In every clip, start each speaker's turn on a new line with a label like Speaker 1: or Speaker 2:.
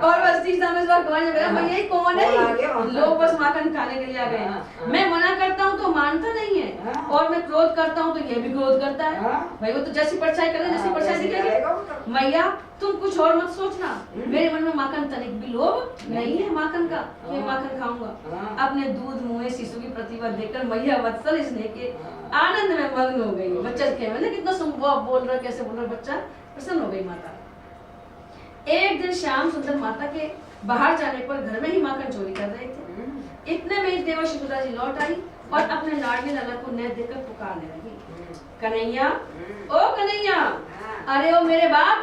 Speaker 1: और बस तीसरा में भगवान भैया कौन है, लोग बस माखन खाने के लिए आ गए हैं। मैं मना करता हूँ तो मानता नहीं है, और मैं क्रोध करता हूँ तो ये भी क्रोध करता है। भाई वो तो जैसी परछाई करे जैसी परछाई दिखेगी। मैया तुम कुछ और मत सोचना, मेरे मन में माखन तनिक भी लोभ नहीं है माखन का, ये माखन खाऊंगा। अपने दूध मुँह शिशु की प्रतिभा देखकर मैया वत्सल स्नेह के आनंद में मग्न हो गई। बच्चा मैंने कितना बोल रहा, कैसे बोल रहा बच्चा, प्रसन्न हो गई माता। एक दिन शाम सुंदर माता के बाहर जाने पर घर में ही माखन चोरी कर रहे थे। इतने में देवर्षि सुधा जी लौट आई और अपने लाडले लाला को न देखकर पुकारने लगी, कन्हैया, ओ कन्हैया, अरे ओ मेरे बाप,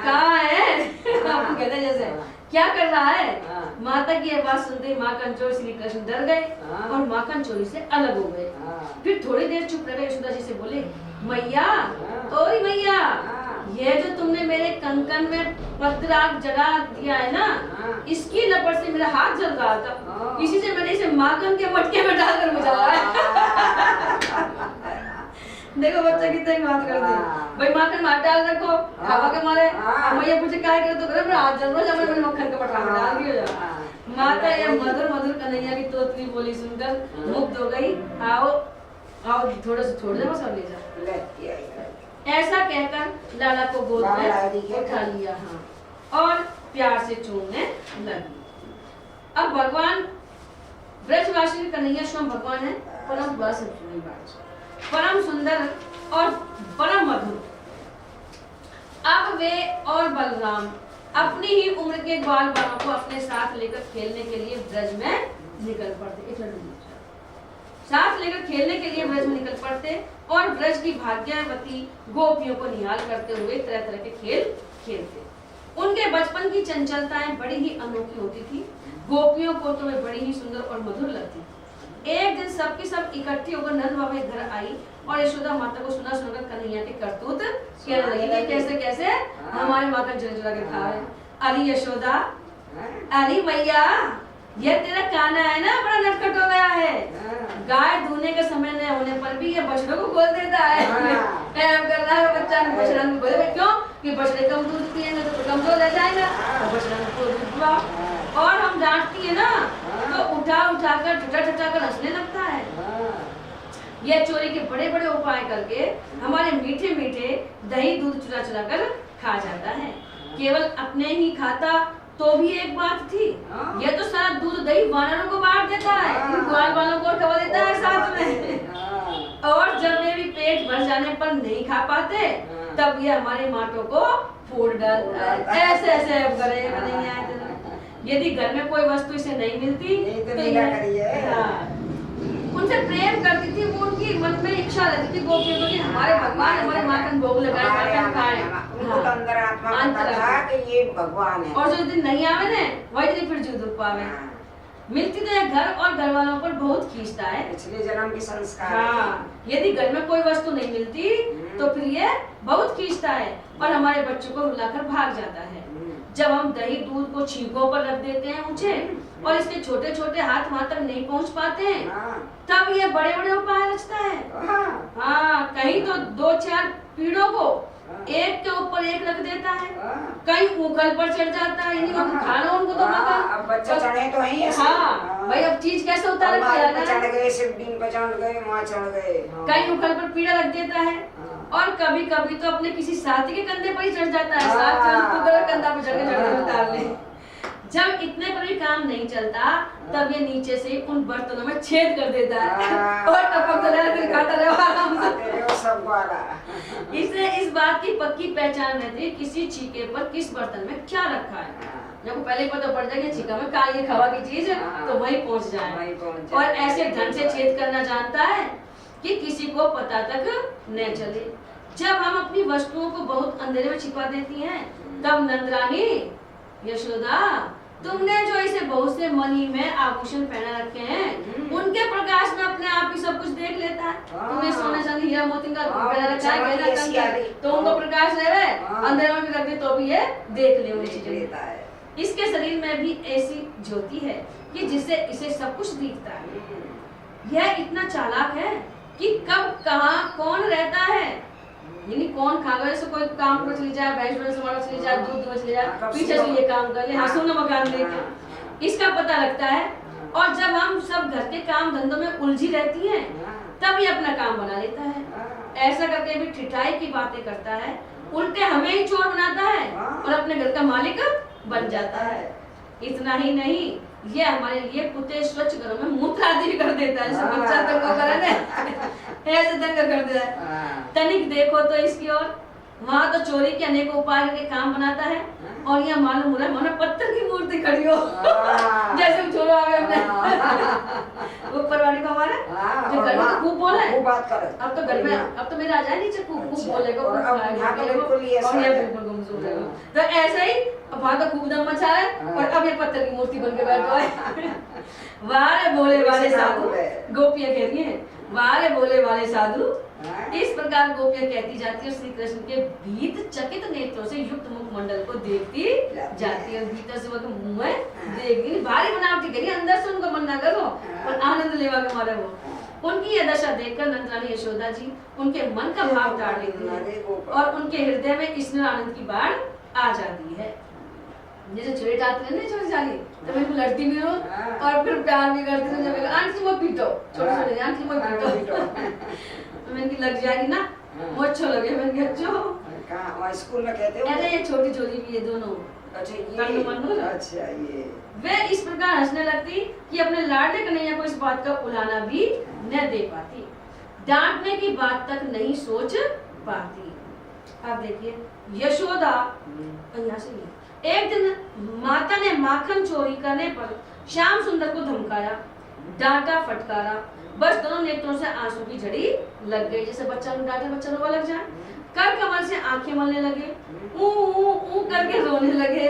Speaker 1: कहाँ है? आपको कहते जैसे क्या कर रहा है? माता की आवाज सुनते माखन चोर श्री कृष्ण डर गए और माखन चोरी से अलग हो गए। फिर थोड़ी देर चुप रह गए, यशोदा जी से बोले, मैया, ओए मैया, ये जो तुमने मेरे कंकन में पत्राग जला दिया है ना, इसकी लपट से मेरा हाथ जल रहा था, इसी से मैंने इसे माखन के मटके में डालकर बुझाया है। देखो बच्चा कितनी बात कर दी, भाई माखन में डाल रखो हवा के मारे, मैया पूछे क्या करे तो करे मेरा हाथ जल रहा है, मैंने मक्खन के मटका में डाल दिया। माता ये मधुर मधुर कन्हैया की तोतली बोली सुनकर मुग्ध हो गई। आओ आओ थोड़ा सा छोड़ दे बस और ले जा। ऐसा कहकर लाला को गोद में उठा लिया, हाँ, और प्यार से चूमने लगी। अब भगवान ब्रजवासी कन्हैया स्वयं भगवान है, परम बस परम सुंदर और परम मधुर। अब वे और बलराम अपनी ही उम्र के ग्वाल बालों को अपने साथ लेकर खेलने के लिए ब्रज में निकल पड़ते, साथ लेकर खेलने के लिए ब्रज में निकल पड़ते और ब्रज की भाग्यवती गोपियों को निहाल करते हुए तरह तरह के खेल खेलते। उनके बचपन की चंचलताएं बड़ी ही अनोखी होती थी, गोपियों को तो वे बड़ी ही सुंदर और मधुर लगती। एक दिन सबकी सब इकट्ठी होकर नंद बाबा के घर आई और यशोदा माता को सुना सुनकर कन्हैया के करतूत कहने लगी, कैसे कैसे हमारे माता चुरा चुरा के खा रहे। अरे यशोदा, अरे मैया, ये तेरा काना है ना, बड़ा नटखट हो गया है। गाय दूने का समय न होने पर भी ये बछड़ों को खोल देता है। कर रहा है बच्चा, बछड़ा को बोले क्यों कि बछड़े कम दूध पिएंगे तो कमजोर रह जाएगा, तो बछड़ा को दूध पिलाओ। और हम डांटती है ना तो उठा उठा कर ठटा ठटा कर हंसने लगता है। यह चोरी के बड़े बड़े उपाय करके हमारे मीठे मीठे दही दूध चुरा चुरा कर खा जाता है। केवल अपने ही खाता तो भी एक बात थी, ये तो सारा दूध दही वानरों को बांट देता है, ग्वाल वालों को खवा देता है साथ में। और जब ये भी पेट भर जाने पर नहीं खा पाते तब ये हमारे माटों को फोड़ डालता है। ऐसे ऐसे अब करेगा नहीं आए। यदि घर में कोई वस्तु इसे नहीं मिलती तो उनसे प्रेम करती थी, वो उनकी मन में इच्छा रहती थी गोपियों को कि हमारे भगवान हमारे माखन भोग लगाए, माखन खाए।
Speaker 2: उनको अंदर आत्मा में था कि ये भगवान है।
Speaker 1: और जो दिन नहीं आवे ने वही दिन फिर जुद पावे। मिलती तो ये घर और घर वालों पर बहुत खींचता है,
Speaker 2: पिछले जन्म के संस्कार।
Speaker 1: हाँ, यदि घर में कोई वस्तु नहीं मिलती तो फिर ये बहुत खींचता है और हमारे बच्चों को रुलाकर भाग जाता है। जब हम दही दूध को छींकों पर रख देते हैं ऊंचे और इसके छोटे छोटे हाथ वहां तक नहीं पहुंच पाते हैं, तब ये बड़े बड़े उपाय रचता है। हाँ, कहीं तो 2-4 पीड़ों को एक के ऊपर एक रख देता है, कहीं ऊखल पर चढ़ जाता है, खाना उनको तो
Speaker 2: अब बच्चे चढ़े तो ही है।
Speaker 1: हाँ भाई, अब चीज कैसे उतार
Speaker 2: चढ़ गए, शिवलिंग पे चढ़ गए, वहाँ चढ़ गए,
Speaker 1: कहीं ऊखल पर पीड़ा रख देता है और कभी कभी तो अपने किसी साथी के कंधे पर ही चढ़ जाता है, साथ उसको गलत कंधा पे चढ़ के उतार ले। जब इतने पर भी काम नहीं चलता तब ये नीचे से उन बर्तनों में छेद कर देता है और टपक फिर खाता रहे आराम से। इसलिए इस बात की पक्की पहचान रहती है किसी छीके पर किस बर्तन में क्या रखा है। जब पहले पता पड़ जाए छीका में क्या ये खवा की चीज तो वही पहुंच जाए। और ऐसे ढंग से छेद करना जानता है कि किसी को पता तक न चले। जब हम अपनी वस्तुओं को बहुत अंधेरे में छिपा देती हैं तब नंदरानी, यशोदा, तुमने जो इसे बहुत से मणि में आभूषण पहना रखे हैं उनके प्रकाश में अपने आप ही सब कुछ देख लेता है। तुमने सोने चांदी हीरा मोती का पहना रखा है तो उनको प्रकाश रहे, अंधेरे में भी रख दे तो भी ये देख ले उन्हें चीजें। इसके शरीर में भी ऐसी ज्योति है कि जिससे इसे सब कुछ दिखता है। यह इतना चालाक है कि कब कहाँ कौन रहता है यानी कौन खाएगा, ऐसे कोई काम पर चली जाए, भैंस संभाल चली जाए, दूध दूध चली जाए, पीछे से ये काम कर ले, हाँ सोना मकान देके, इसका पता लगता है। और जब हम सब घर के काम धंधों में उलझी रहती हैं, तब ये अपना काम बना लेता है। ऐसा करके भी ठिठाई की बातें करता है, उल्टे हमें ही चोर बनाता है और अपने घर का मालिक बन जाता है। इतना ही नहीं, ये हमारे लिए कुत्ते स्वच्छ घरों में मूत्र आदि भी कर देता है। सब बच्चा तक को करे ना, ऐसे तंग कर देता है। तनिक देखो तो इसकी ओर, वहाँ तो चोरी के अनेक उपाय के काम बनाता है, और यहाँ मालूम हो रहा है मानो पत्थर की मूर्ति खड़ी हो, जैसे छोड़ो आगे हमने ऊपर वाली को हमारे जो घर में खूब बोला है, अब तो घर में अब तो मेरा आ जाए नीचे खूब बोलेगा, और ये बिल्कुल गुमसुम रहेगा। तो ऐसा ही वहाँ तो खूब दम मचा है, और अब ये पत्थर की मूर्ति बन के बैठा है। वारे बोले वाले साधु, गोपियां कह रही हैं, वारे बोले वाले साधु। इस प्रकार गोपियां कहती जाती है, श्री कृष्ण के भीत चकित नेत्रों से युक्त मुखमंडल को देखती जाती है, भीतर से वो मुंह में देखती, भारी बनावटी करी, अंदर से उनको मन ना करो और आनंद लेवा के मारे वो। उनकी यह दशा देखकर नंदरानी यशोदा जी उनके मन का भाव टाल लेती है, और उनके हृदय में स्नेह आनंद की बाढ़ आ जाती है। जैसे छोटे डालते हैं ना छोटी साली, तो मैं लड़ती भी हूँ और फिर प्यार भी करती हूँ, जब आंटी वो पीटो, छोटे छोटे आंटी वो पीटो, तो मैंने लग जाएगी ना, वो अच्छो लगे, मैंने अच्छो
Speaker 2: स्कूल में कहते
Speaker 1: हैं, अरे ये छोटी छोटी भी ये दोनों,
Speaker 2: अच्छा ये, अच्छा ये।
Speaker 1: वे इस प्रकार हंसने लगती कि अपने लाडले कन्हैया को इस बात का उलाना भी न दे पाती, डांटने की बात तक नहीं सोच पाती। अब देखिए यशोदा, यहाँ से एक दिन माता ने माखन चोरी करने पर श्याम सुंदर को धमकाया, डांटा, फटकारा, बस दोनों नेत्रों से आंसू की झड़ी लग गई। जैसे बच्चा को डांटे, बच्चा रोवा लग जाए, कर कमर से आंखें मलने लगे, ऊ ऊ ऊ करके रोने लगे,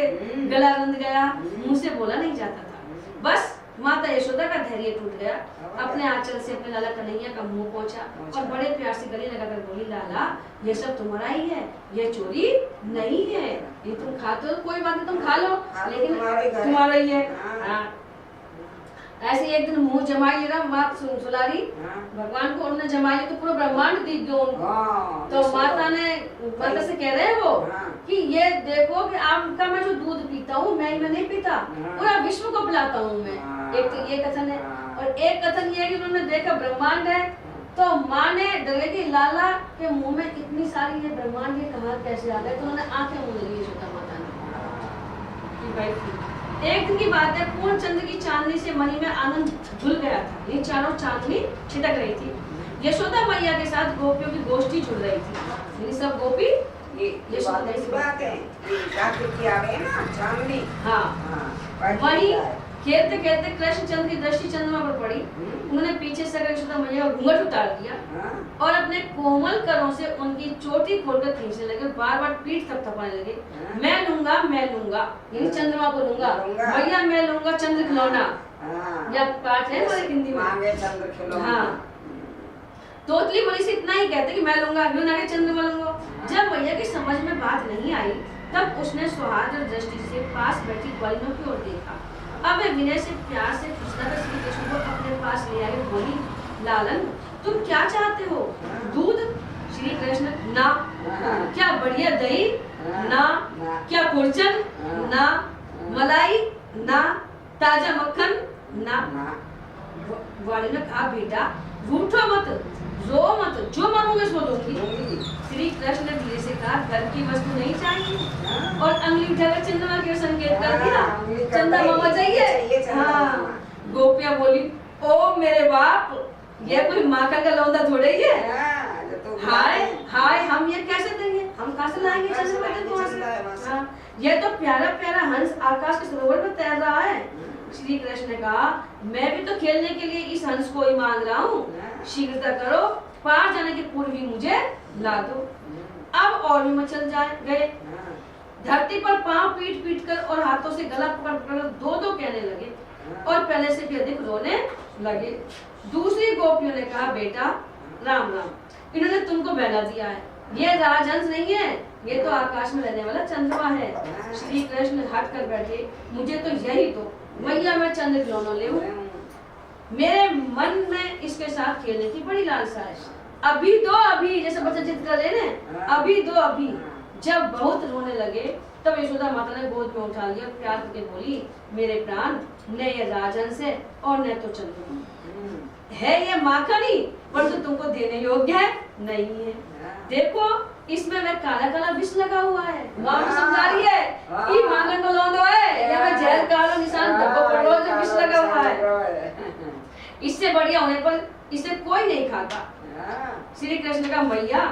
Speaker 1: गला रुंध गया, मुंह से बोला नहीं जाता था। बस माता यशोदा का धैर्य टूट गया, अपने आंचल से अपने लाला कन्हैया का मुंह पोंछा और बड़े प्यार से गले लगाकर बोली, लाला ये सब तुम्हारा ही है, ये चोरी नहीं है, ये तुम खाते हो कोई बात नहीं, तुम खा लो, लेकिन तुम्हारा ही है। हाँ। ऐसे एक दिन मुंह जमाई ले रहा मात सुलारी, भगवान को उन्होंने जमाई लिया तो पूरा ब्रह्मांड दिख गया उनको। तो माता से कह रहे हैं वो कि ये देखो कि आपका मैं जो दूध पीता हूँ मैं नहीं पीता, पूरा विश्व को पिलाता हूँ मैं। एक तो ये कथन है, और एक कथन ये है कि उन्होंने देखा ब्रह्मांड है, तो माँ ने डरे कि लाला के मुंह में इतनी सारी ये ब्रह्मांड ये कहाँ कैसे आ गए, तो उन्होंने आंखें मूंद ली यशोदा माता ने। एक दिन की बात है, पूर्ण चंद्र की चांदनी से मणि में आनंद धुल गया था, ये चारों चांदनी छिटक रही थी। यशोदा मैया के साथ गोपियों की गोष्ठी जुड़ रही थी, ये सब गोपी
Speaker 2: बात है, ये आ गए ना चांदनी।
Speaker 1: हाँ, वही खेलते खेलते कृष्ण चंद्र की दृष्टि चंद्रमा पर पड़ी, उन्होंने पीछे से यशोदा मैया का घूंघट उतार दिया और अपने कोमल करों से उनकी चोटी खोलकर खींचने लगे, बार बार पीठ थपथपाने लगे। मैं लूंगा यानी चंद्रमा को लूंगा, भैया मैं लूंगा चंद्र खिलौना, यह पाठ है हमारे हिंदी में। हाँ, तोतली बोली से इतना ही कहते कि मैं लूंगा, क्यों ना चंद्रमा लूंगा। जब भैया की समझ में बात नहीं आई, तब उसने सुहार्द दृष्टि से पास बैठी ग्वालिनों की ओर देखा। अब वे विनय से प्यार से फुसलाकर श्री कृष्ण को अपने पास ले आई, बोली, लालन तुम क्या चाहते हो? दूध? श्री कृष्ण, ना। क्या बढ़िया दही? ना। क्या खुरचन? ना। मलाई? ना। ताजा मक्खन? ना। ग्वालिन ने कहा, बेटा रूठो मत, रो मत, जो मांगोगे सो दूंगी। श्री कृष्ण ने धीरे से कहा, घर की वस्तु नहीं चाहिए, और अंगली उठाकर चंद्रमा के संकेत कर दिया, चंदा मामा चाहिए। हाँ, गोपियां बोली, ओ मेरे बाप, ये कोई माखन का लौंदा थोड़े ही है। हाय हाय, हम ये कैसे देंगे, हम कहाँ से लाएंगे चंद्रमा को वहाँ से? हाँ, ये तो प्यारा प्यारा हंस आकाश के सरोवर में तैर रहा है। श्री कृष्ण ने कहा, मैं भी तो खेलने के लिए इस हंस को ही मांग रहा हूँ, शीघ्रता करो, पार जाने के पूर्व ही मुझे ला दो। अब और भी मचल गए, धरती पर पांव पीट पीट कर और हाथों से गला पकड़ पकड़ दो दो कहने लगे, और पहले से भी अधिक रोने लगे। दूसरी गोपियों ने कहा, बेटा राम राम, इन्होंने तुमको बहला दिया है, ये राजहंस नहीं है, ये तो आकाश में रहने वाला चंद्रमा है। श्री कृष्ण हट कर बैठे, मुझे तो यही तो भैया मैं चंद्र खिलौना ले, मेरे मन में इसके साथ खेलने की बड़ी लालसा है। अभी दो अभी, जैसे बच्चा जिद कर रहे ना, अभी दो अभी। जब बहुत रोने लगे तब यशोदा माता ने गोद में उठा लिया और प्यार करके बोली, मेरे प्राण न ये राजन से और न तो चंद्रमा है, ये माखनी परंतु तुमको देने योग्य है नहीं है। देखो इसमें मैं काला काला विष लगा हुआ है, माँ को समझा रही है कि मांगन को लौंदो है, या मैं जहर काला निशान धब्बो पड़ो जो विष लगा हुआ है, इससे बढ़िया होने पर इसे कोई नहीं खाता। श्री कृष्ण का मैया,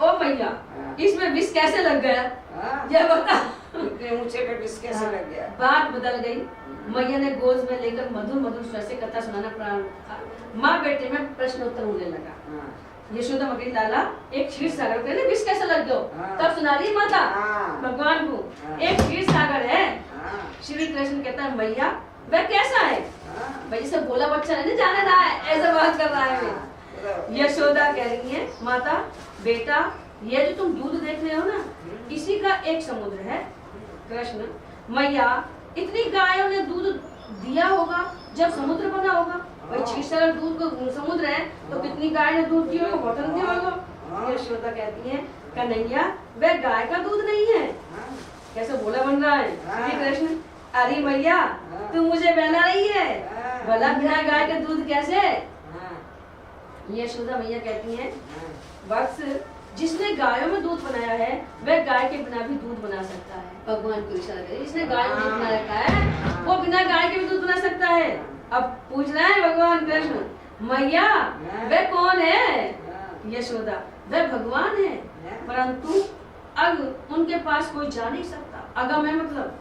Speaker 1: ओ मैया इसमें विष कैसे लग गया, ये बता।
Speaker 2: इतने ऊंचे पे विष कैसे लग गया?
Speaker 1: बात बदल गई। मैया ने गोद में लेकर मधुर मधुर स्वर से कथा सुनाना प्रारंभ किया। माँ बेटे में प्रश्न उत्तर होने लगा। यशोदा मकड़ी लाला एक क्षीर सागर कहने विष कैसे लग गयो, तब सुना रही माता भगवान को एक क्षीर सागर है। श्री कृष्ण कहता है मैया वह कैसा है, भाई से बोला बच्चा नहीं जाने रहा है, ऐसा बात कर रहा है। यशोदा कह रही है माता बेटा ये जो तुम दूध देख रहे हो ना, इसी का एक समुद्र है। कृष्ण मैया इतनी गायों ने दूध दिया होगा जब समुद्र बना होगा, भाई क्षीरसागर दूध को समुद्र है तो कितनी गाय ने दूध दिया होगा, बहुत दिया होगा। यशोदा कहती है कन्हैया वह गाय का दूध नहीं है, कैसे बोला बन रहा है। श्री कृष्ण अरे मैया तुम मुझे बहला रही है, भला बिना गाय के दूध कैसे। यशोदा मैया कहती है वत्स जिसने गायों में दूध बनाया है वह गाय के बिना भी दूध बना सकता है। भगवान को इशारा करे जिसने गाय में दूध बना रखा है वो बिना गाय के भी दूध बना सकता है। अब पूछ रहे हैं भगवान कृष्ण मैया वह कौन है। यशोदा वह भगवान है, परंतु अब उनके पास कोई जा नहीं सकता, अगम है मतलब।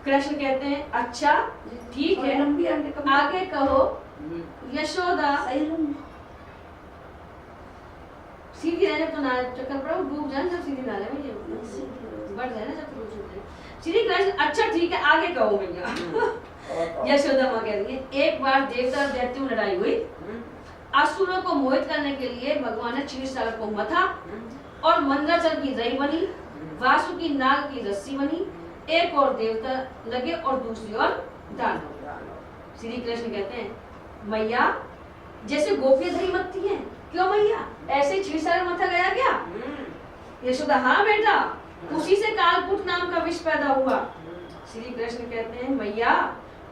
Speaker 1: कृष्ण कहते हैं अच्छा ठीक है आगे कहो। यशोदा सीधी रहने तो ना चक्कर पड़ो, डूब जाए जब सीधी नाले में, ये बढ़ जाए ना जब डूब जाए। श्री कृष्ण अच्छा ठीक है आगे कहो भैया। यशोदा माँ कह रही है एक बार देवता और दैत्यों में लड़ाई हुई, असुरों को मोहित करने के लिए भगवान ने क्षीरसागर को मथा और मंदराचल की रई बनी, वासुकी नाग की रस्सी बनी, एक और देवता लगे और दूसरी ओर दानव। श्री कृष्ण कहते हैं मैया जैसे गोपियां दही मथती हैं, क्यों मैया ऐसे क्षीरसागर मथा गया क्या। यशोदा हाँ बेटा उसी से कालकूट नाम का विष पैदा हुआ। श्री कृष्ण कहते हैं मैया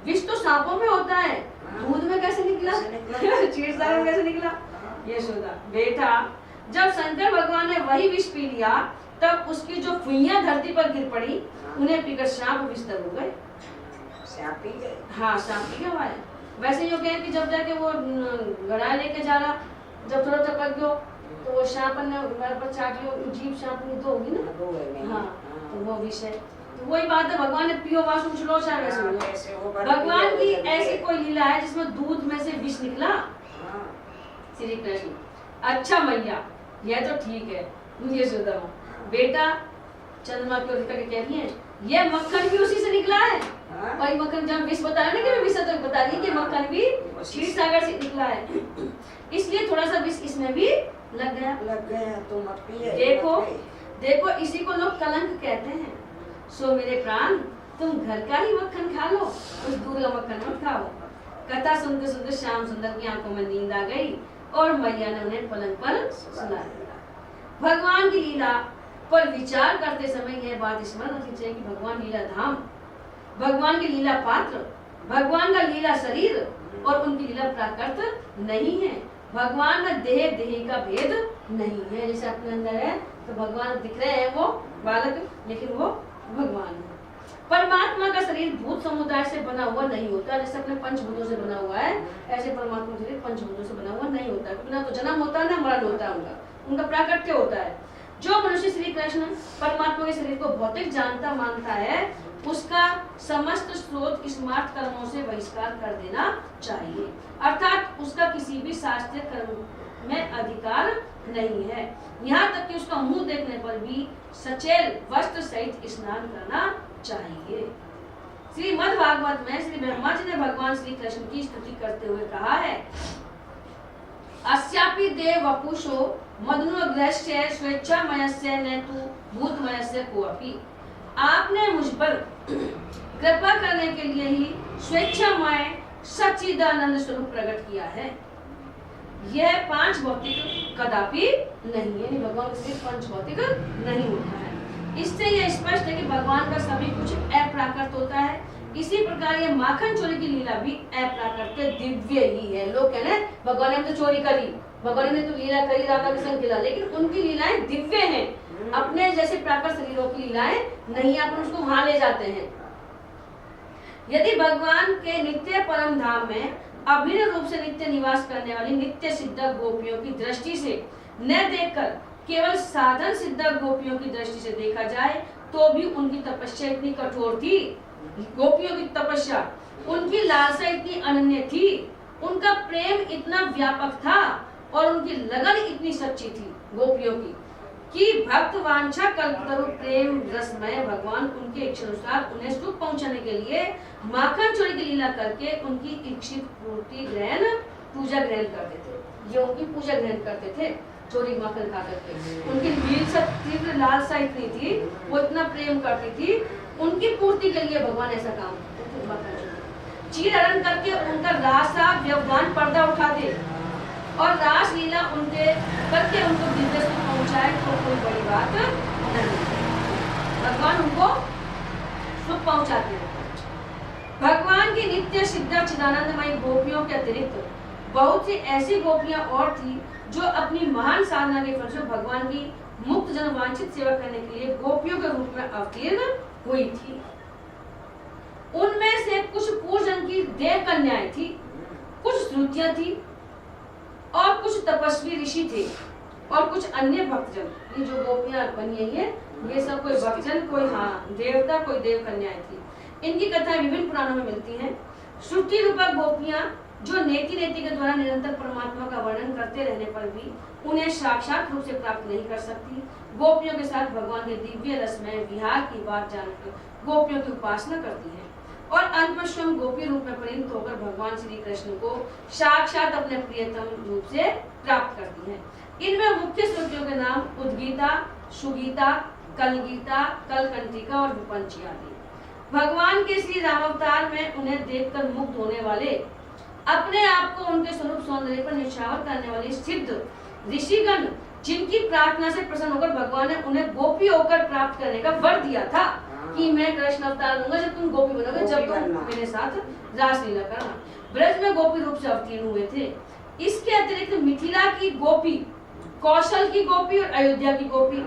Speaker 1: विष तो सांपों में होता है, दूध में कैसे निकला, क्षीरसागर में कैसे निकला। यशोदा बेटा जब शंकर भगवान ने वही विष पी लिया तब उसकी जो फुइयां धरती पर गिर पड़ी उन्हें पीकर सांप विस्तर हो गए।
Speaker 2: सांप पी गए?
Speaker 1: हाँ सांप पी गया हमारे। वैसे यो कहे कि जब जाके वो घड़ा लेके जा रहा, जब थोड़ा टपक गयो तो वो सांप ने मेरे पर चाट लियो, जीभ सांप नहीं तो होगी ना। हाँ तो वो विष है, तो वही बात है भगवान ने पियो वासु उछलो चाहे वैसे हो। भगवान की ऐसी कोई लीला है जिसमें दूध में से विष निकला। श्री कृष्ण अच्छा मैया यह तो ठीक है। मुझे सुधा बेटा चंद्रमा की ओर करके कह रही है ये मक्खन भी उसी से निकला है। वही मक्खन जब विष बताया ना कि मैं विष तो बता रही कि मक्खन भी क्षीरसागर से निकला है, इसलिए थोड़ा सा विष इसमें भी लग गया
Speaker 2: तो मत पिए।
Speaker 1: देखो इसी को लोग कलंक कहते हैं। सो मेरे प्राण तुम घर का ही मक्खन खा लो, उस दूध का मक्खन मत खाओ। कथा सुनते सुनते श्याम सुंदर की आंखों में नींद आ गई और मैया ने उन्हें पलंग पर सुला दिया। भगवान की लीला पर विचार करते समय यह बात स्मरण रखनी चाहिए कि भगवान लीला धाम, भगवान की लीला पात्र, भगवान का लीला शरीर और उनकी लीला प्राकृत नहीं है। भगवान में देह देही का भेद नहीं है। जैसे अपने अंदर है तो भगवान दिख रहे हैं वो बालक, लेकिन वो भगवान है। परमात्मा का शरीर भूत समुदाय से बना हुआ नहीं होता, जैसे अपने पंचभूतों से बना हुआ है ऐसे परमात्मा का शरीर पंचभूतों से बना हुआ नहीं होता। ना तो जन्म होता है ना मरण होता है, उनका प्राकट्य होता है। जो मनुष्य श्री कृष्ण परमात्मा के शरीर को भौतिक जानता मानता है उसका समस्त स्रोत स्मार्ट कर्मों से बहिष्कार कर देना चाहिए, अर्थात उसका किसी भी शास्त्रीय कर्म में अधिकार नहीं है। यहाँ तक कि उसका मुंह देखने पर भी सचेल वस्त्र सहित स्नान करना चाहिए। श्रीमद् भागवत में श्री ब्रह्मा जी ने भगवान श्री कृष्ण की स्तुति करते हुए कहा है अस्यापि देव वपुषो मदनुग्रहस्य स्वेच्छामयस्य न तु भूतमयस्य कोऽपि। आपने मुझ पर कृपा करने के लिए ही स्वेच्छामय सच्चिदानंद स्वरूप प्रकट किया है। यह पांच भौतिक कदापि नहीं है, भगवान का शरीर पंच भौतिक नहीं होता है। इससे यह स्पष्ट है कि भगवान का सभी कुछ अप्राकृत होता है। इसी प्रकार ये माखन चोरी की लीला भी अप्राकृत दिव्य ही है। लोग कह रहे हैं भगवान ने तो चोरी करी, भगवान ने तो लीला करी राधा कृष्ण की, लेकिन उनकी लीलाएं दिव्य हैं, अपने जैसे प्राकृत शरीरों की लीलाएं नहीं, अपन उसको वहां ले जाते हैं। यदि भगवान के नित्य परम धाम में अभिन्न रूप से नित्य निवास करने वाली नित्य सिद्ध गोपियों की दृष्टि से न देखकर केवल साधन सिद्ध गोपियों की दृष्टि से देखा जाए तो भी उनकी तपस्या इतनी कठोर थी, गोपियों की तपस्या, उनकी लालसा इतनी अनन्य थी, उनका प्रेम इतना व्यापक था और उनकी लगन इतनी सच्ची थी गोपियों की कि भक्त वांछा कल्पतरु प्रेम रसमय भगवान उनके इच्छा अनुसार उन्हें सुख पहुंचाने के लिए माखन चोरी की लीला करके उनकी इच्छित पूर्ति ग्रहण पूजा ग्रहण करते थे। ये उनकी पूजा ग्रहण करते थे चोरी माखन खा करके। उनकी तीव्र लालसा इतनी थी, वो इतना प्रेम करती थी, उनकी पूर्ति के लिए भगवान ऐसा काम करते थे। चीर हरण करके उनका रासा व्यवधान पर्दा उठा दे और रास लीला उनके करके उनको दिव्य सुख पहुंचाए तो कोई बड़ी बात नहीं। भगवान उनको सुख पहुंचाते हैं। भगवान की नित्य सिद्ध चिदानंदमयी गोपियों के अतिरिक्त बहुत सी ऐसी गोपियां और थी जो अपनी महान साधना के फल से भगवान की मुक्त जन वांछित सेवा करने के लिए गोपियों के रूप में अवतीर्ण हुई थी। उनमें से कुछ पूर्वजन्म की देव कन्याएं थी, कुछ श्रुतियां थी और कुछ तपस्वी ऋषि थे और कुछ अन्य भक्तजन। ये जो गोपियां बनी है ये सब कोई भक्तजन, कोई देवता, कोई देव कन्याएं थी। इनकी कथाएं विभिन्न पुराणों में मिलती हैं। श्रुति रूपक गोपियां जो नेति नेति के द्वारा निरंतर परमात्मा का वर्णन करते रहने पर भी उन्हें साक्षात रूप से प्राप्त नहीं कर सकती, गोपियों के साथ भगवान के दिव्य रसमय विहार की बात जानकर गोपियों की उपासना करती है और अंत में स्वयं गोपी रूप में परिणत होकर भगवान श्री कृष्ण को साक्षात अपने प्रियतम रूप से प्राप्त करती हैं। इनमें मुख्य श्रुतियों के नाम उद्गीता, सुगीता, कलगीता, कलकंटिका और विपंची आदि। भगवान के श्री रामावतार में उन्हें देखकर मुग्ध होने वाले, अपने आप को उनके स्वरूप सौंदर्य पर निछावर करने वाले सिद्ध ऋषिगण जिनकी प्रार्थना से प्रसन्न होकर भगवान ने उन्हें गोपी होकर प्राप्त करने का वर दिया था कि मैं कृष्ण अवतार लूंगा जब तुम गोपी बनोगे, जब तुम मेरे साथ रासलीला करना। ब्रज में गोपी रूप से अवतीर्ण हुए थे। इसके अतिरिक्त मिथिला की गोपी, कौशल की गोपी और अयोध्या की गोपी,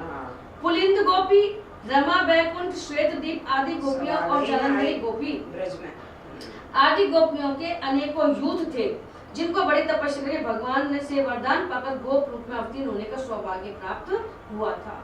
Speaker 1: पुलिंद गोपी, रमा बैकुंठ, श्वेतदीप आदि गोपियां और जालंधरी गोपी आदि गोपियों के अनेकों यूथ थे जिनको बड़ी तपस्या करके भगवान से वरदान पाकर गोप रूप में अवतीर्ण होने का सौभाग्य प्राप्त हुआ था।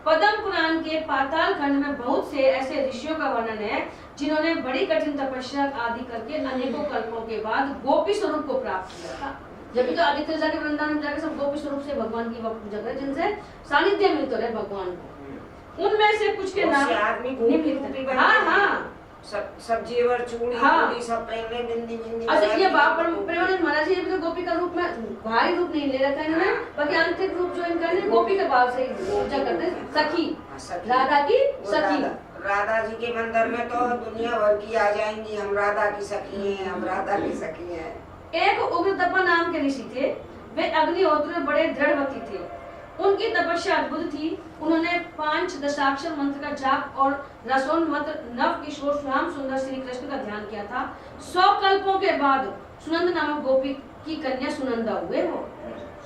Speaker 1: पद्म पुराण के पाताल खंड में बहुत से ऐसे ऋषियों का वर्णन है जिन्होंने बड़ी कठिन तपस्या आदि करके अनेकों कल्पों के बाद गोपी स्वरूप को प्राप्त किया था। जब तो आदित्य जाके वृंदावन में जाकर सब गोपी स्वरूप से भगवान की पूजा करे, जिनसे सानिध्य मिलता रहे भगवान को। उनमें से कुछ के नाम निम्नलिखित। हाँ,
Speaker 2: सब जेवर चूड़ी सब पहने, बिंदी बिंदी।
Speaker 1: अच्छा, ये प्रेमानंद महाराज जी ने गोपी का रूप में भारी रूप नहीं ले रखा है इन्होंने, बाकी आंतरिक रूप जो इनका है गोपी के भाव से पूजा करते हैं। सखी, राधा की सखी।
Speaker 2: राधा जी के मंदिर में तो दुनिया भर की आ जाएंगी, हम राधा की सखी हैं, हम राधा की सखी हैं।
Speaker 1: एक उग्रतपा नाम के ऋषि थे, वे अग्निहोत्र में बड़े दृढ़व्रती थे। उनकी तपस्या अद्भुत थी। उन्होंने 5 दशाक्षर मंत्र का जाप और रसोन्मत्त नव किशोर श्याम सुंदर श्री कृष्ण का ध्यान किया था। 100 कल्पों के बाद सुनंद नामक गोपी की कन्या सुनंदा हुए हो।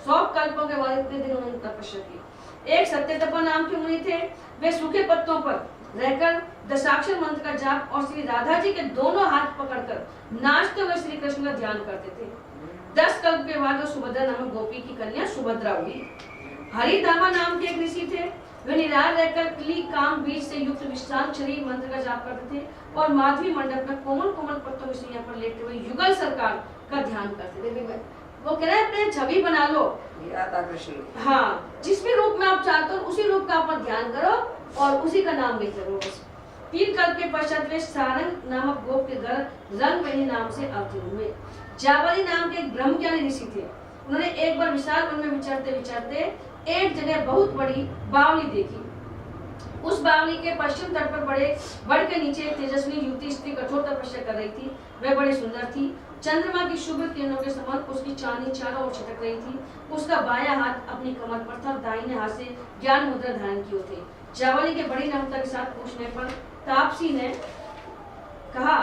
Speaker 1: 100 कल्पों के बाद इतने दिन उन्होंने तपस्या की। एक सत्यतपा नाम के मुनि थे, वे सूखे पत्तों पर रहकर दशाक्षर मंत्र का जाप और श्री राधा जी के दोनों हाथ पकड़कर नाचते हुए श्री कृष्ण का ध्यान करते थे। 10 कल्प के बाद सुभद्रा नामक गोपी की कन्या सुभद्रा हुई। हरिधामा नाम के एक ऋषि थे, वे निराल रहकर क्ली काम बीज से युक्त विश्रांक्षरी मंत्र का जाप करते थे और माधवी मंडप में कोमल कोमल पत्तों की सैया पर लेटे हुए युगल सरकार का ध्यान करते थे। वो कह रहे हैं अपने छवि बना लो
Speaker 2: राधा कृष्ण,
Speaker 1: हाँ, जिस भी रूप में आप चाहते हो उसी रूप का आप ध्यान करो और उसी का नाम लेते रहो बस। 3 कल्प के पश्चात वे सारंग नामक गोप के घर रंगवेणी नाम से अवतीर्ण हुए। जाबाली नाम के एक ब्रह्मज्ञानी ऋषि थे। उन्होंने एक बार विशाल वन में विचरते विचरते एक जगह बहुत बड़ी बावली देखी। उस बावली के पश्चिम तट पर बड़ के नीचे एक तेजस्वी युवती स्त्री कठोर तपस्या कर रही थी। वह बड़ी सुंदर थी। चंद्रमा की शुभ किरणों के समान उसकी चांदी चारों ओर छिटक रही थी। उसका बायां हाथ अपनी कमर पर था, दाहिने हाथ से ज्ञान मुद्रा धारण किए थे। जावली के बड़ी नम्रता के साथ पूछने पर तापसी ने कहा,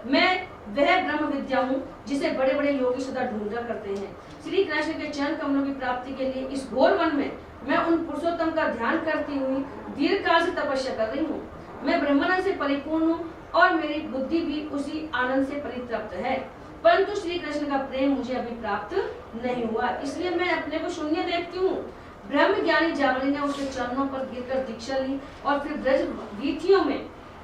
Speaker 1: मैं वह ब्रह्म विद्या हूँ जिसे बड़े बड़े योगी सदा ढूंढा करते हैं। श्री कृष्ण के चरण कमलों की प्राप्ति के लिए इस घोर वन में मैं उन पुरुषोत्तम का ध्यान करती हुई दीर्घ काल से तपस्या कर रही हूँ। मैं ब्रह्मानंद से परिपूर्ण हूँ और मेरी बुद्धि भी उसी आनंद से परितृप्त है, परंतु श्री कृष्ण का प्रेम मुझे अभी प्राप्त नहीं हुआ, इसलिए मैं अपने को शून्य देखती हूँ। ब्रह्म ज्ञानी जावली ने उसके चरणों पर गिरकर दीक्षा ली और फिर ब्रज वीथियों में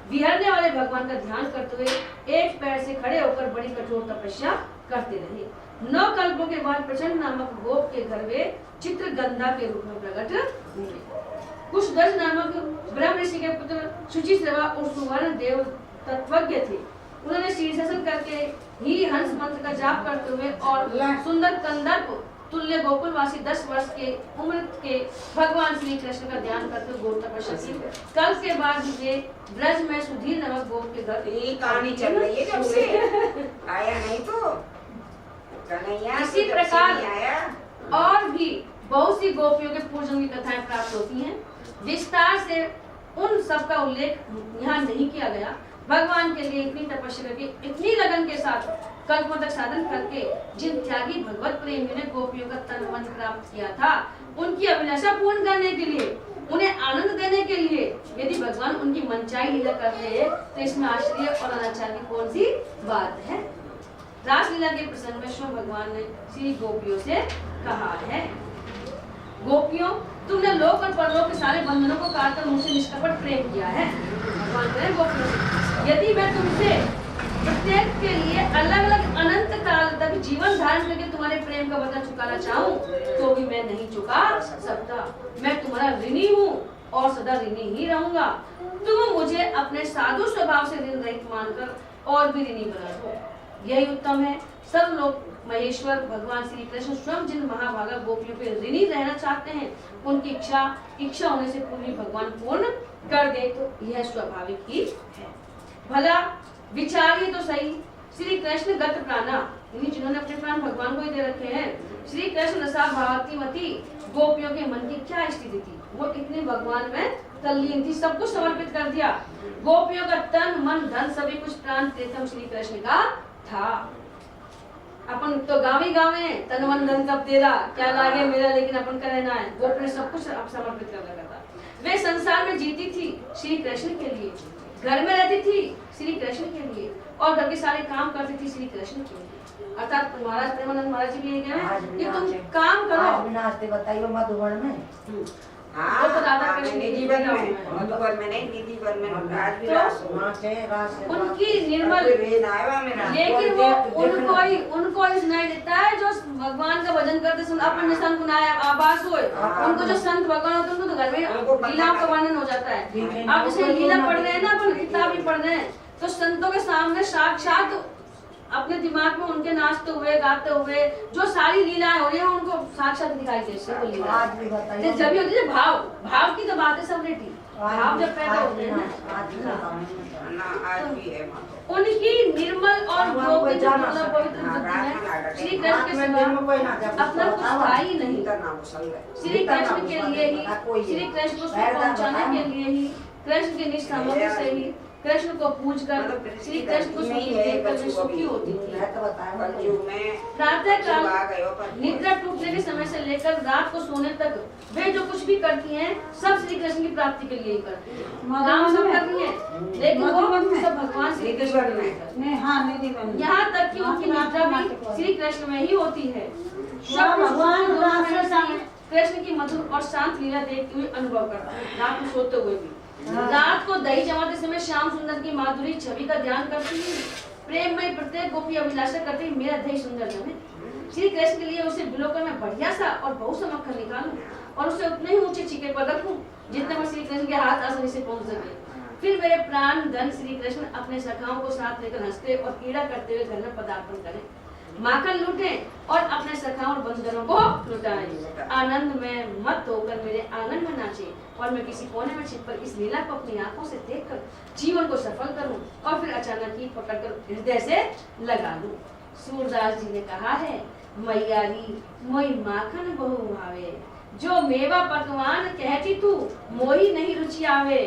Speaker 1: विहरने वाले भगवान का ध्यान करते हुए एक पैर से खड़े होकर बड़ी कठोर तपस्या करते रहे। 9 कल्पों के बाद प्रचंड नामक गोप के घर वे चित्रगंधा के रूप में प्रकट हुए। कुशध्वज नामक ब्रह्म ऋषि के पुत्र शुचिश्रवा और सुवर्ण देव तत्वज्ञ थे। उन्होंने शीर्षासन करके ही हंस मंत्र का जाप करते हुए और सुंदर कंदर्प तुल्य गोकुलवासी 10 वर्ष के उम्र के भगवान श्री कृष्ण का ध्यान करते हुए घोर तपस्या की। कल के बाद वे ब्रज में सुधीर नामक गोप के घर,
Speaker 2: ये कहानी चल रही है जब से आया नहीं तो कन्हैया
Speaker 1: इसी प्रकार और भी बहुत सी गोपियों के पूजन की कथाएं प्राप्त होती हैं। विस्तार से उन सब का उल्लेख यहाँ नहीं किया गया। भगवान के लिए इतनी तपस्या करके, इतनी लगन के साथ कल्पों तक साधन करके जिन त्यागी भगवत प्रेमियों ने गोपियों का तन मन प्राप्त किया था, उनकी अभिलाषा पूर्ण करने के लिए, उन्हें आनंद देने के लिए यदि भगवान उनकी मनचाही लीला कर रहे हैं तो इसमें आश्चर्य और अनाचार की कौन सी बात है। रासलीला के प्रसंग में शिव भगवान ने श्री गोपियों से कहा है, गोपियों तुमने लोक और परलोक के सारे बंधनों को काटकर मुझसे निष्कपट प्रेम किया है। भगवान कह रहे गोपियों से, यदि मैं तुमसे प्रत्येक के लिए अलग अलग अनंत काल तक जीवन धारण करके तुम्हारे प्रेम का बदला चुकाना चाहूँ तो भी मैं नहीं चुका सकता। मैं तुम्हारा ऋणी हूँ और सदा ऋणी ही रहूंगा। तुम मुझे अपने साधु स्वभाव से ऋण रहित मानकर और भी ऋणी बना दो। यही उत्तम है। सर्वलोक महेश्वर भगवान श्री कृष्ण स्वयं जिन महाभागा गोपियों पे ऋणी रहना चाहते हैं, उनकी इच्छा होने से पूरी भगवान पूर्ण कर दे तो यह स्वाभाविक ही है। भला विचारिए तो सही, श्री कृष्ण गत प्राणा, जिन्होंने अपने प्राण भगवान को ही दे रखे हैं, श्री कृष्ण रसा भावतीमती गोपियों के मन की क्या स्थिति थी। वो इतनी भगवान में तल्लीन थी, सब कुछ समर्पित कर दिया। गोपियों का तन मन धन सभी कुछ प्राण प्रीतम श्री कृष्ण का था। अपन तो गाँव हैं, तन मन धन सब तेरा, क्या लागे मेरा, लेकिन अपन का रहना है। वो अपने सब कुछ समर्पित कर रखा था। वे संसार में जीती थी श्री कृष्ण के लिए, घर में रहती थी श्री कृष्ण के लिए और घर के सारे काम करती थी श्री कृष्ण के लिए। अर्थात महाराज प्रेमानंद महाराज जी भी ये कह रहे हैं कि तुम काम करो।
Speaker 3: बताइए मधुबन में
Speaker 2: हाँ,
Speaker 1: वो तो राधा कृष्ण
Speaker 2: निधि वन में, मधुबन में नहीं, निधि वन में राज भी रास
Speaker 1: उनकी निर्मल, लेकिन वो उनको ही सुनाई देता है जो भगवान का भजन करते समय अपन संत गुनाया आवाज हो। उनको जो संत भगवान होते हैं उनको तो घर में लीलाओं का वर्णन हो जाता है। आप जैसे लीला पढ़ रहे हैं ना, अपन किताब भी पढ़ रहे हैं, तो संतों के सामने साक्षात अपने दिमाग में उनके नाचते हुए गाते हुए जो सारी लीलाएं हो रही है उनको साक्षात दिखाई देती है। जब होती है भाव की तो बातें सब रेटी, भाव जब पैदा होते हैं उनकी निर्मल और पवित्र बुद्धि में श्री कृष्ण के सिवा अपना कुछ था ही नहीं। श्री कृष्ण के लिए ही, श्री कृष्ण को पहुंचाने के लिए ही, कृष्ण के निष्ठ सामग्री से ही कृष्ण को पूज कर श्री कृष्ण को सुखी होती थी। प्रातः काल निद्रा टूटने के समय से लेकर रात को सोने तक वे जो कुछ भी करती हैं सब श्री कृष्ण की प्राप्ति के लिए ही करती हैं। काम सब कर रही है लेकिन वो सब भगवान श्री कृष्ण में। यहाँ तक कि उनकी निद्रा भी श्री कृष्ण में ही होती है। कृष्ण की मधुर और शांत लीला देखते हुए अनुभव करता है, रात में सोते हुए भी। रात को दही जमाते समय श्याम सुंदर की माधुरी छवि का ध्यान करती है। प्रेम में प्रत्येक गोपी अभिलाषा करती है मेरा दही सुंदर जमे। श्री कृष्ण के लिए उसे बिलोकर मैं बढ़िया सा और बहुत सा मक्खन निकालूं और उसे उतने ही ऊंचे छीके पर रखूं जितने में श्री कृष्ण के हाथ आसानी से पहुंच सके। फिर मेरे प्राण धन श्री कृष्ण अपने सखाओं को साथ लेकर हंसते और कीड़ा करते हुए घर में पदार्पण करें। माखन लूटे और अपने सखाओं और बंदरों को लुटाए। आनंद में मत होकर मेरे आंगन में नाचे और मैं किसी कोने में छिपकर इस लीला को अपनी आंखों से देखकर जीवन को सफल करूं और फिर अचानक ही पकड़कर हृदय से लगा लूं। सूरदास जी ने कहा है, मैयारी मोई माखन बहु भावे, जो मेवा पकवान कहती तू मोही नहीं रुचि आवे।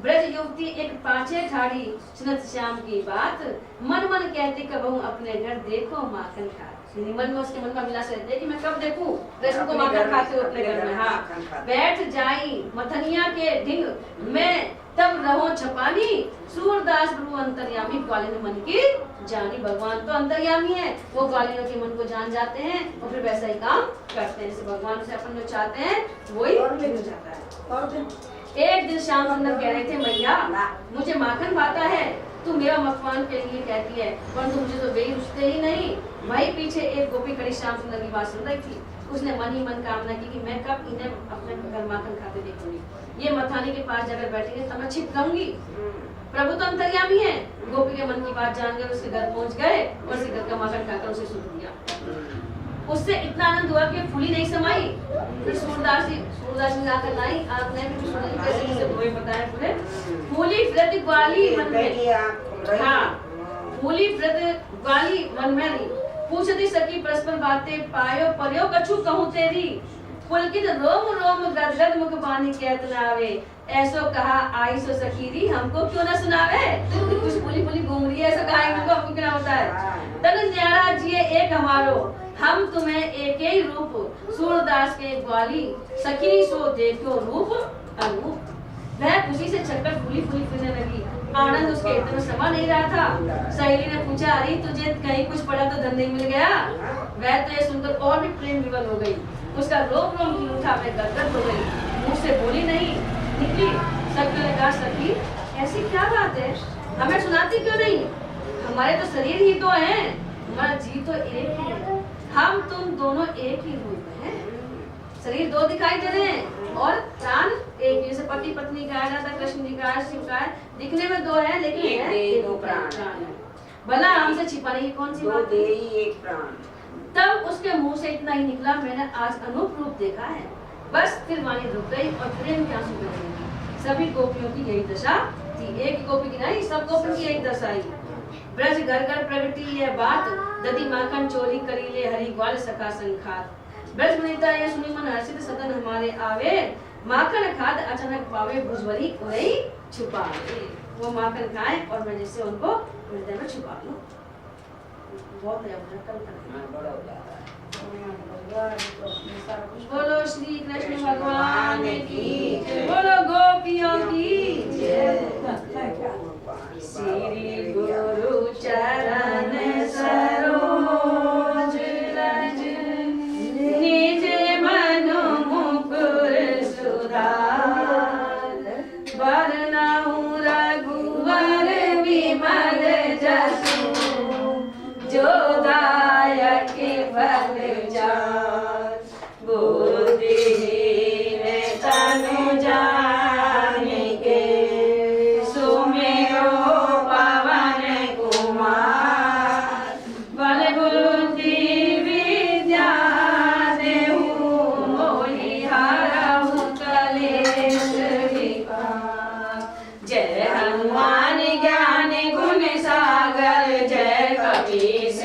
Speaker 1: ब्रज युवती एक पाछे ठाड़ी सुनत श्याम की बात, मन मन कहती कबहू अपने घर देखो माखन खा। मन में उसके मन में विलास रहते है कि मैं कब देखूं कृष्ण को माखन खाते हो अपने घर में। हाँ, बैठ जाई मथनिया के ढिंग मैं तब रहो छपानी, सूरदास प्रभु अंतर्यामी ग्वालिन मन की जानी। भगवान तो अंतर्यामी है, वो ग्वालिनों के मन को जान जाते हैं और फिर वैसा ही काम करते हैं। जैसे भगवान से अपन जो चाहते हैं वही मिल जाता है। एक दिन श्याम सुंदर कह रहे थे, मैया मुझे माखन भाता है, तू मेरा मकवान के लिए कहती है, परंतु मुझे तो वे रुचते ही नहीं। वही पीछे एक गोपी खड़ी श्याम सुंदर की बात सुन रही थी। उसने मन ही मन कामना की कि मैं कब इन्हें अपने घर माखन खाते देखूंगी। ये मथानी के पास जाकर बैठेंगे तब मैं छिप जाऊंगी। प्रभु तो अंतर्यामी है। गोपी के मन की बात जानकर उसके घर पहुंच गए और उसके घर का माखन खाकर उसे सुन दिया। उससे इतना आनंद हुआ कि फूली नहीं समाई। फिर सूरदास जी आकर लाई, आपने भी सुन ली कैसे कैसे वही बताया पूरे। फूली व्रत ग्वाली मन में, हाँ फूली व्रत ग्वाली मन में पूछती सकी परस्पर बातें, पायो पर्यो कछु कहूं तेरी, पुलकित रोम रोम गदगद मुख बानी कहत न आवे। ऐसो कहा आई सो सखीरी, हमको क्यों न सुनावे। कुछ फूली फूली घूम रही है, ऐसा कहा हमको क्यों ना होता है। तन न्यारा जिए एक हमारो, हम तुम्हें एक ही रूप, सूरदास के ग्वाली सखी सो देखो रूप अरूप। वह खुशी से चक्कर फूली फूली फिरने लगी। आनंद उसके इतना समा नहीं रहा था। सहेली ने पूछा, अरे तुझे कहीं कुछ पड़ा तो धन नहीं मिल गया। वह तो ये सुनकर और भी प्रेम विवल हो गई। उसका रोम रोम की उठा में गदगद हो गई, मुंह से बोली नहीं निकली। सखी ने कहा, सखी ऐसी क्या बात है, हमें सुनाती क्यों नहीं। हमारे तो शरीर ही तो हैं, हमारा जीव तो एक ही है, हम तुम दोनों एक ही रूप हैं। शरीर दो दिखाई दे रहे हैं और प्राण एक, जैसे पति पत्नी का है, राधा कृष्ण जी का है, शिव का है, दिखने में दो है लेकिन है दो प्राण है। भला हमसे छिपाने की कौन सी बात है।
Speaker 2: एक प्राण।
Speaker 1: तब उसके मुंह से इतना ही निकला, मैंने आज अनूप रूप देखा है। बस फिर वाणी रुक गई और प्रेम के आंसू बह गए। सभी गोपियों की यही दशा थी, एक गोपी की नहीं, सब गोपियों की यही दशा ही। ब्रज घर घर प्रगति यह बात, दधी माखन चोरी करी ले हरि ग्वाल सखा संखात। ब्रज वनिता यह सुनी मन हर्षित सदन हमारे आवे, माखन खाद अचानक पावे भुजबरी उरई छुपावे। वो माखन खाए और मैं जैसे उनको हृदय में छुपा लूं। बहुत है कल बोलो श्री कृष्ण भगवान की, बोलो गोपियों की जय। श्री गुरु चरण सरोज रज, निज मनु मुकुर सुधार। वरनहुँ रघुवर विमल जसु, जो दायक फल चार। बुद्धिहीन तनु जानिके, सुमिरो पवन कुमार। बल बुद्धि विद्या देहु, मोहि हरहु कलेश विकार। जय हनुमान ज्ञान गुण सागर, जय कपीस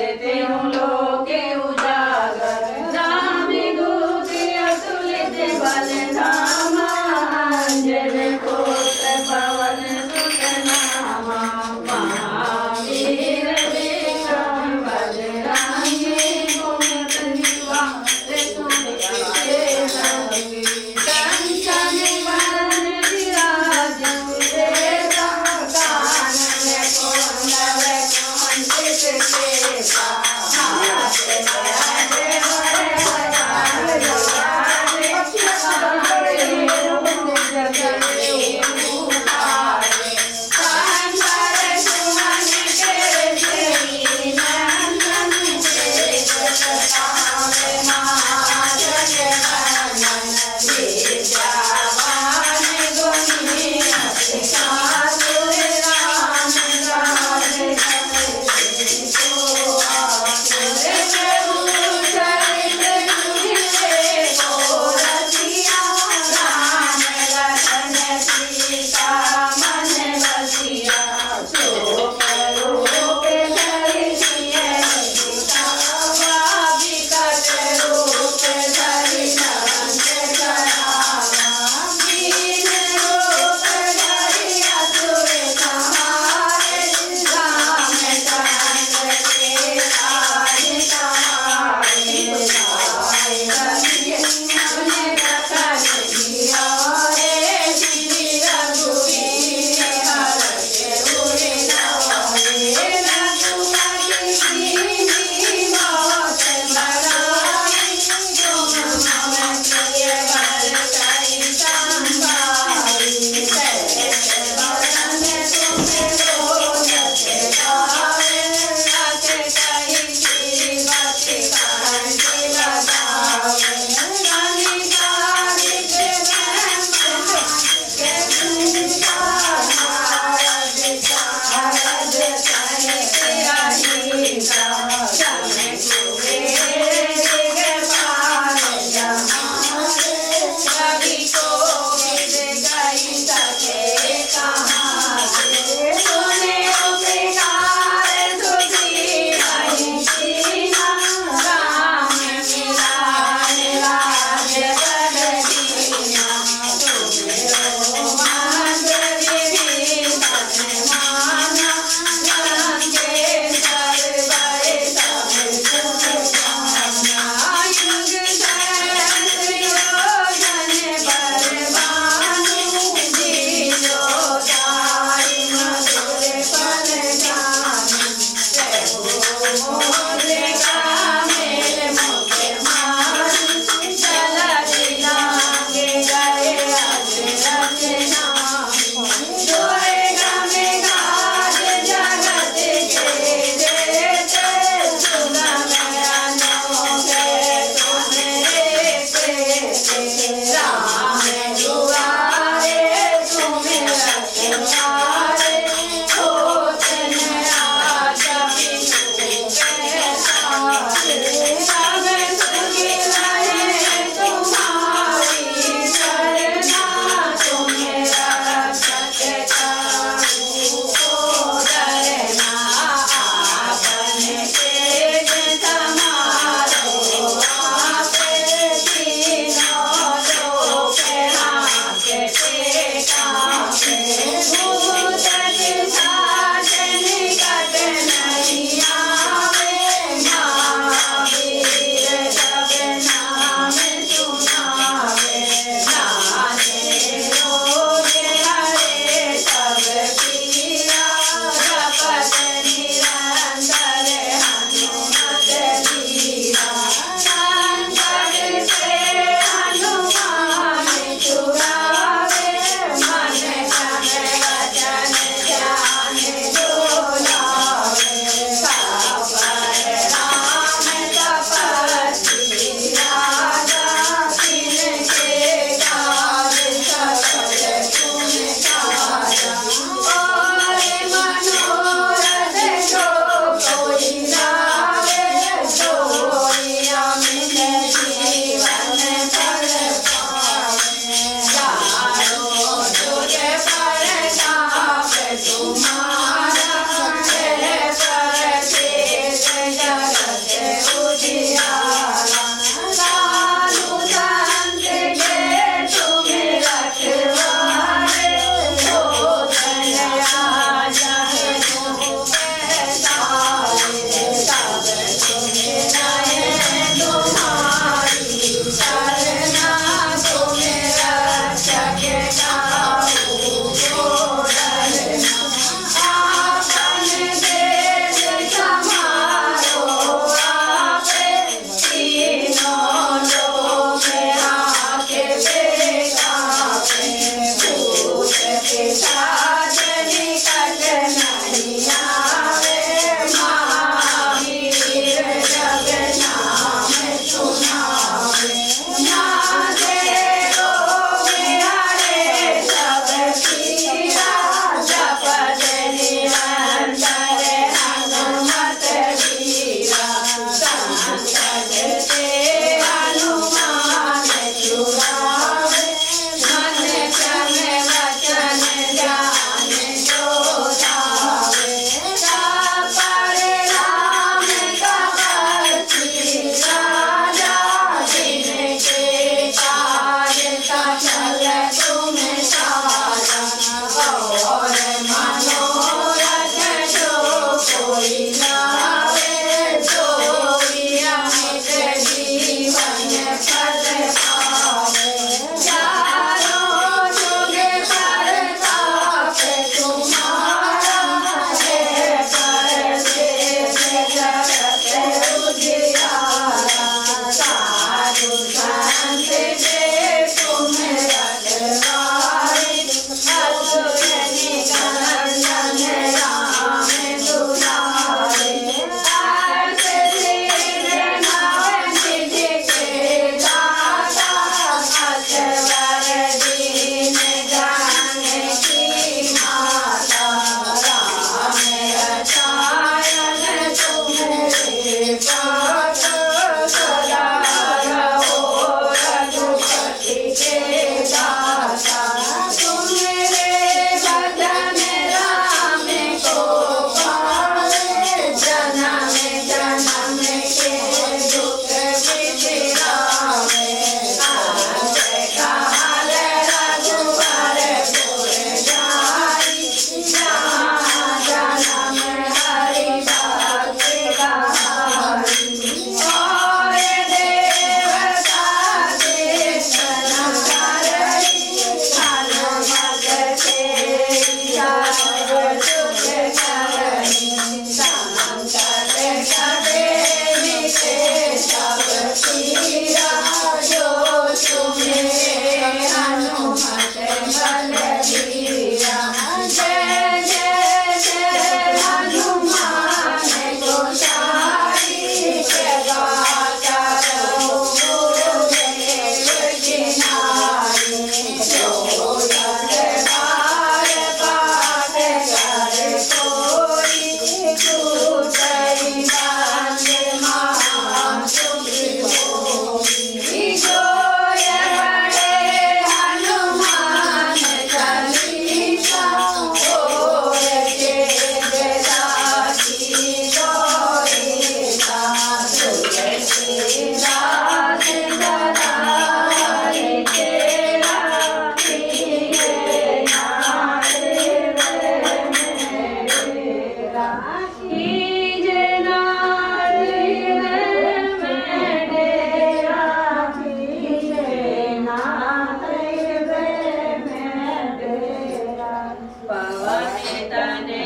Speaker 1: नवनीतने